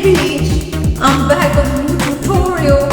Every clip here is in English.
Beach! I'm back with a new tutorial.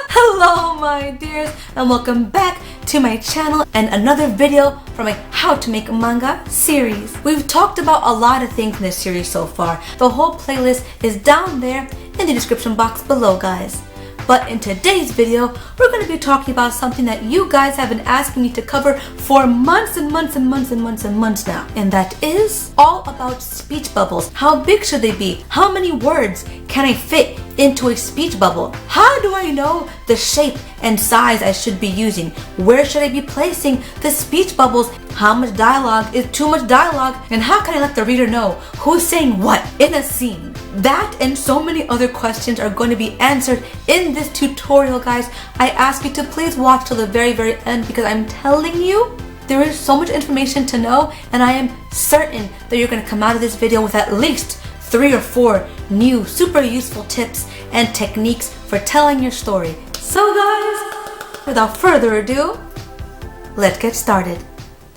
Hello my dears and welcome back to my channel and another video from my How to Make Manga series. We've talked about a lot of things in this series so far. The whole playlist is down there in the description box below, guys. But in today's video, we're going to be talking about something that you guys have been asking me to cover for months and months and months and months and months now. And that is all about speech bubbles. How big should they be? How many words can I fit into a speech bubble? How do I know the shape and size I should be using? Where should I be placing the speech bubbles? How much dialogue is too much dialogue? And how can I let the reader know who's saying what in a scene? That and so many other questions are going to be answered in this tutorial, guys. I ask you to please watch till the very end because I'm telling you there is so much information to know, and I am certain that you're going to come out of this video with at least 3 or 4 new super useful tips and techniques for telling your story. So guys, without further ado, let's get started.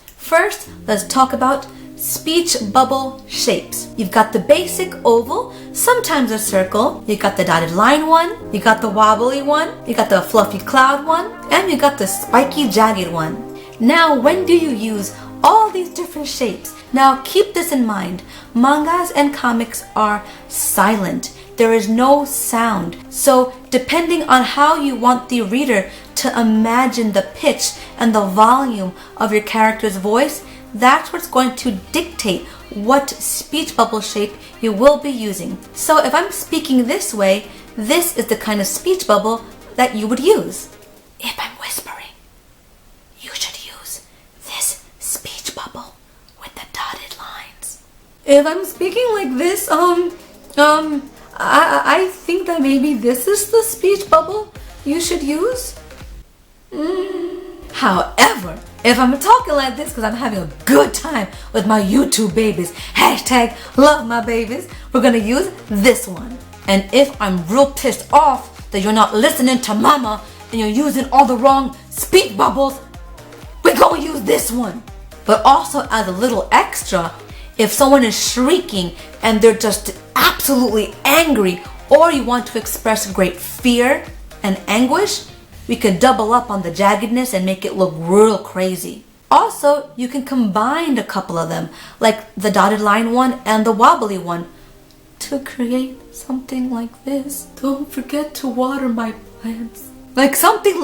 First, let's talk about speech bubble shapes. You've got the basic oval, sometimes a circle, you got the dotted line one, you got the wobbly one, you got the fluffy cloud one, and you got the spiky jagged one. Now, when do you use all these different shapes? Now keep this in mind, mangas and comics are silent. There is no sound. So depending on how you want the reader to imagine the pitch and the volume of your character's voice, that's what's going to dictate what speech bubble shape you will be using. So if I'm speaking this way, this is the kind of speech bubble that you would use. If I'm whispering, you should use this speech bubble with the dotted lines. If I'm speaking like this, I think that maybe this is the speech bubble you should use. However, if I'm talking like this because I'm having a good time with my YouTube babies, hashtag love my babies, we're gonna use this one. And if I'm real pissed off that you're not listening to mama and you're using all the wrong speech bubbles, we're gonna use this one. But also as a little extra, if someone is shrieking and they're just absolutely angry, or you want to express great fear and anguish, we could double up on the jaggedness and make it look real crazy. Also, you can combine a couple of them, like the dotted line one and the wobbly one, to create something like this. Don't forget to water my plants. Like something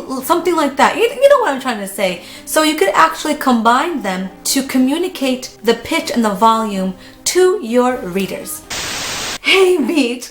like that. You know what I'm trying to say. So you could actually combine them to communicate the pitch and the volume to your readers. Hey Beach!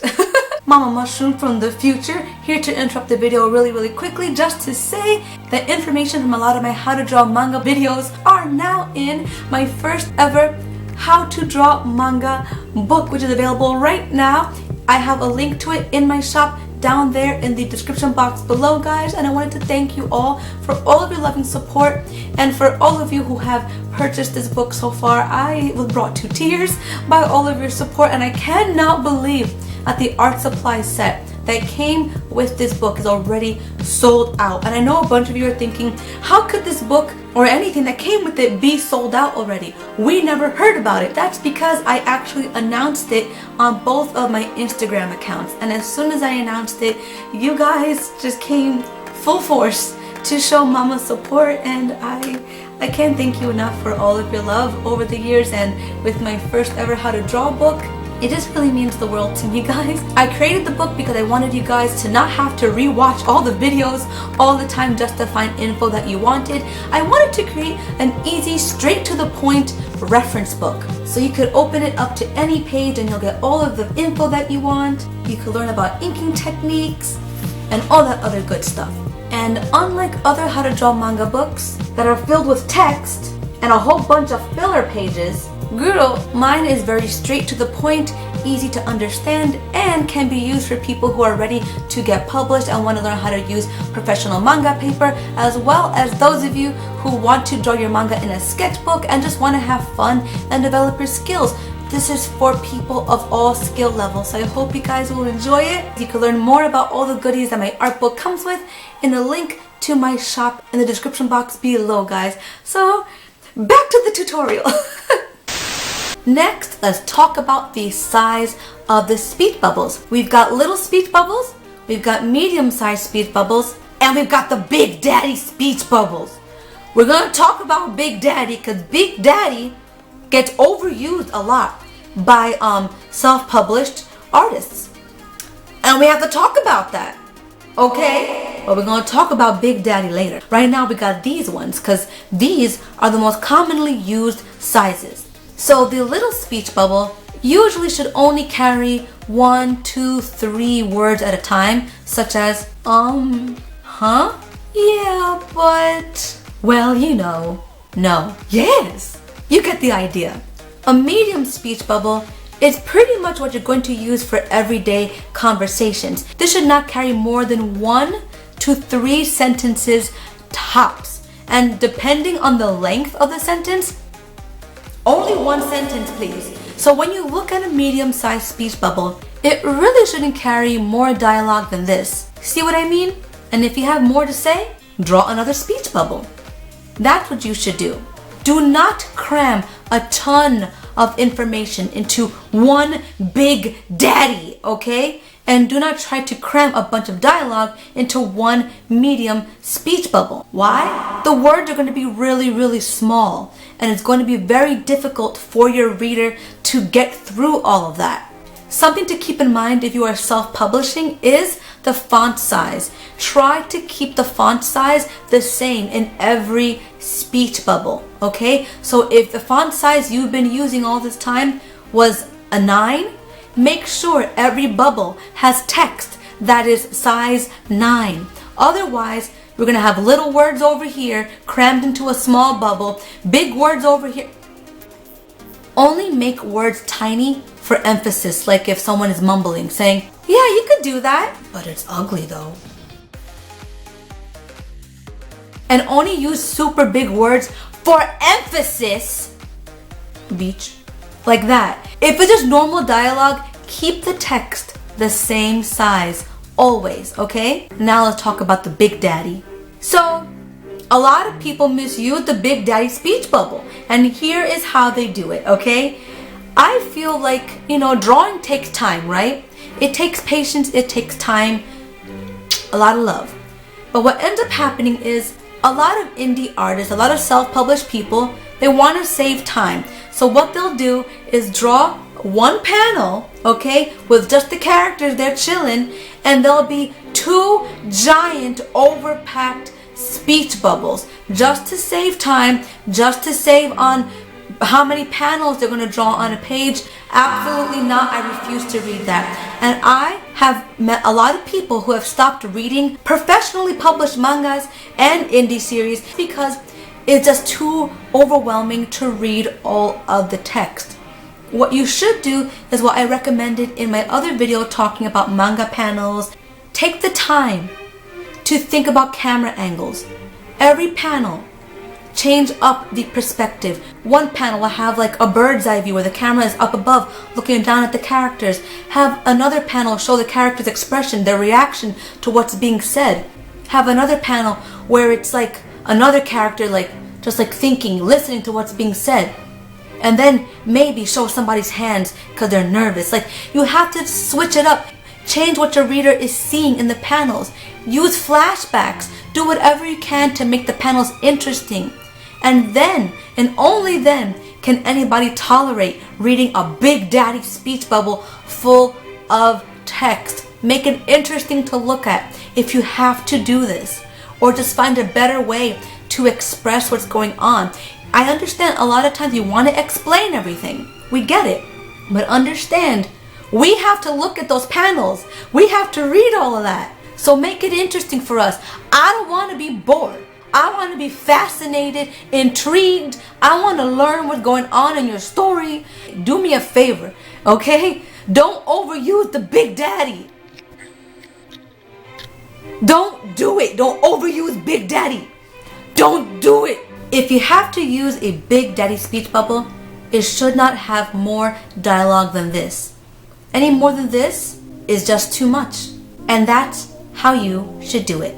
Mama Mushroom from the future, here to interrupt the video really quickly just to say that information from a lot of my how to draw manga videos are now in my first ever how to draw manga book, which is available right now. I have a link to it in my shop down there in the description box below, guys, and I wanted to thank you all for all of your loving support and for all of you who have purchased this book so far. I was brought to tears by all of your support, and I cannot believe that the art supply set that came with this book is already sold out. And I know a bunch of you are thinking, how could this book or anything that came with it be sold out already? We never heard about it. That's because I actually announced it on both of my Instagram accounts. And as soon as I announced it, you guys just came full force to show mama support, and I can't thank you enough for all of your love over the years. And with my first ever how to draw book, it just really means the world to me, guys. I created the book because I wanted you guys to not have to rewatch all the videos all the time just to find info that you wanted. I wanted to create an easy, straight to the point reference book. So you could open it up to any page and you'll get all of the info that you want. You could learn about inking techniques and all that other good stuff. And unlike other how to draw manga books that are filled with text and a whole bunch of filler pages, girl, mine is very straight to the point, easy to understand, and can be used for people who are ready to get published and want to learn how to use professional manga paper, as well as those of you who want to draw your manga in a sketchbook and just want to have fun and develop your skills. This is for people of all skill levels, so I hope you guys will enjoy it. You can learn more about all the goodies that my art book comes with in the link to my shop in the description box below, guys. So back to the tutorial. Next, let's talk about the size of the speech bubbles. We've got little speech bubbles, we've got medium-sized speech bubbles, and we've got the Big Daddy speech bubbles. We're gonna talk about Big Daddy because Big Daddy gets overused a lot by self-published artists. And we have to talk about that, okay? But we're gonna talk about Big Daddy later. Right now we got these ones because these are the most commonly used sizes. So the little speech bubble usually should only carry 1, 2, 3 words at a time, such as, huh? Yeah, but, well, you know, no, yes. You get the idea. A medium speech bubble is pretty much what you're going to use for everyday conversations. This should not carry more than 1 to 3 sentences tops. And depending on the length of the sentence, only 1 sentence, please. So when you look at a medium-sized speech bubble, it really shouldn't carry more dialogue than this. See what I mean? And if you have more to say, draw another speech bubble. That's what you should do. Do not cram a ton of information into one Big Daddy, okay? And do not try to cram a bunch of dialogue into one medium speech bubble. Why? The words are going to be really, really small, and it's going to be very difficult for your reader to get through all of that. Something to keep in mind if you are self-publishing is the font size. Try to keep the font size the same in every speech bubble, okay? So if the font size you've been using all this time was a 9, make sure every bubble has text that is size 9. Otherwise, we're gonna have little words over here crammed into a small bubble, big words over here. Only make words tiny for emphasis, like if someone is mumbling, saying, yeah, you could do that, but it's ugly though. And only use super big words for emphasis. Beach. Like that. If it's just normal dialogue, keep the text the same size, always, okay? Now let's talk about the Big Daddy. So, a lot of people misuse the Big Daddy speech bubble, and here is how they do it, okay? I feel like, you know, drawing takes time, right? It takes patience, it takes time, a lot of love. But what ends up happening is a lot of indie artists, a lot of self-published people, they want to save time. So what they'll do is draw one panel, okay, with just the characters there chilling, and there'll be 2 giant overpacked speech bubbles just to save time, just to save on how many panels they're going to draw on a page. Absolutely not. I refuse to read that. And I have met a lot of people who have stopped reading professionally published mangas and indie series because it's just too overwhelming to read all of the text. What you should do is what I recommended in my other video talking about manga panels. Take the time to think about camera angles. Every panel, change up the perspective. One panel will have like a bird's eye view where the camera is up above looking down at the characters. Have another panel show the character's expression, their reaction to what's being said. Have another panel where it's like another character like just like thinking, listening to what's being said. And then maybe show somebody's hands because they're nervous. Like, you have to switch it up. Change what your reader is seeing in the panels. Use flashbacks. Do whatever you can to make the panels interesting. And then, and only then, can anybody tolerate reading a Big Daddy speech bubble full of text. Make it interesting to look at if you have to do this. Or just find a better way to express what's going on. I understand a lot of times you want to explain everything. We get it. But understand, we have to look at those panels. We have to read all of that. So make it interesting for us. I don't want to be bored. I want to be fascinated, intrigued. I want to learn what's going on in your story. Do me a favor, okay? Don't overuse the Big Daddy. Don't do it. Don't overuse Big Daddy. Don't do it. If you have to use a Big Daddy speech bubble, it should not have more dialogue than this. Any more than this is just too much. And that's how you should do it.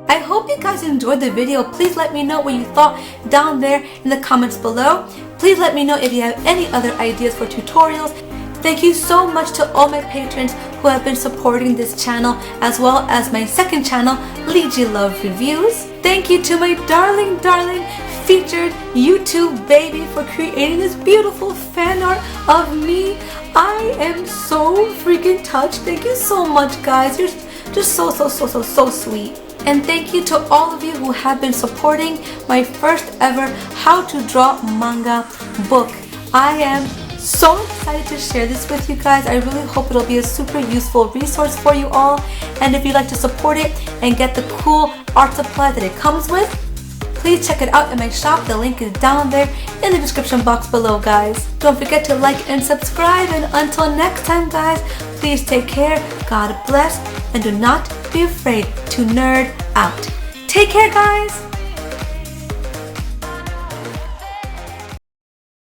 I hope you you guys enjoyed the video. Please let me know what you thought down there in the comments below. Please let me know if you have any other ideas for tutorials. Thank you so much to all my patrons who have been supporting this channel, as well as my second channel, Leegee Love Reviews. Thank you to my darling featured YouTube baby for creating this beautiful fan art of me. I am so freaking touched. Thank you so much, guys. You're just so sweet. And thank you to all of you who have been supporting my first ever how to draw manga book. I am so excited to share this with you guys. I really hope it'll be a super useful resource for you all. And if you'd like to support it and get the cool art supply that it comes with, please check it out in my shop. The link is down there in the description box below, guys. Don't forget to like and subscribe. And until next time, guys, please take care, God bless, and do not be afraid to nerd out. Take care, guys.